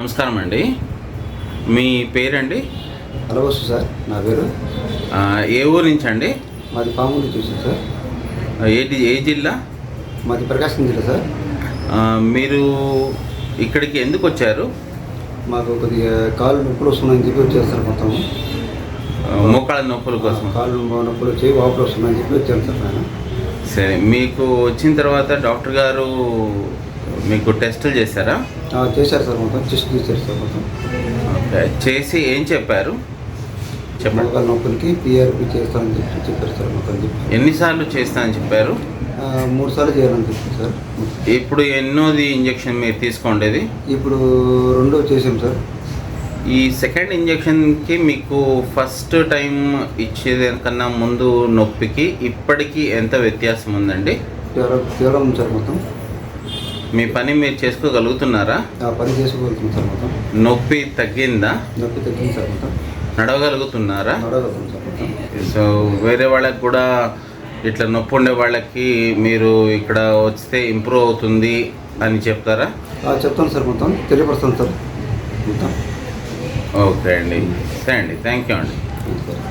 నమస్కారం అండి. మీ పేరండి? అలవస్తు సార్ నా పేరు. ఏ ఊరు నుంచి అండి? మాది పాము నుంచి వచ్చింది సార్. ఏ జిల్లా? మాది ప్రకాశం జిల్లా సార్. మీరు ఇక్కడికి ఎందుకు వచ్చారు? మాకు కొద్దిగా కాళ్ళు నొప్పులు వస్తున్నాయని చెప్పి వచ్చారు సార్. మొత్తం మోకాళ్ళ నొప్పుల కోసం? కాళ్ళు నొప్పులు వచ్చి వాపులు వస్తున్నాయని చెప్పి వచ్చాను సార్ నేను. సరే, మీకు వచ్చిన తర్వాత డాక్టర్ గారు మీకు టెస్టులు చేశారా? చేశారు సార్. మొత్తం చెస్ట్ తీశారు సార్. మొత్తం ఓకే, చేసి ఏం చెప్పారు చెప్పండి. మోకాళ్ళ నొప్పులకి పిఆర్పి చేస్తానని చెప్పారు సార్. మొత్తం చెప్పి ఎన్నిసార్లు చేస్తానని చెప్పారు? 3 సార్లు చేయాలని చెప్పారు సార్. ఇప్పుడు ఎన్నోది ఇంజెక్షన్ మీరు తీసుకోండేది? ఇప్పుడు 2 చేసాం సార్. ఈ సెకండ్ ఇంజెక్షన్కి మీకు ఫస్ట్ టైం ఇచ్చేదానికన్నా ముందు నొప్పికి ఇప్పటికీ ఎంత వ్యత్యాసం ఉందండి? తేడా ఉంది సార్. మొత్తం మీ పని మీరు చేసుకోగలుగుతున్నారా? పని చేసుకోగలుగుతుంది సార్. మొత్తం నొప్పి తగ్గిందా? నొప్పి తగ్గింది సార్. మొత్తం నడవగలుగుతున్నారా? నడవగలుగుతుంది సార్. మొత్తం సో వేరే వాళ్ళకి కూడా ఇట్లా నొప్పి ఉండే వాళ్ళకి మీరు ఇక్కడ వస్తే ఇంప్రూవ్ అవుతుంది అని చెప్తారా? చెప్తాను సార్. మొత్తం తెలియపరుస్తాను సార్. మొత్తం ఓకే అండి. సరే అండి, థ్యాంక్ యూ అండి. సార్.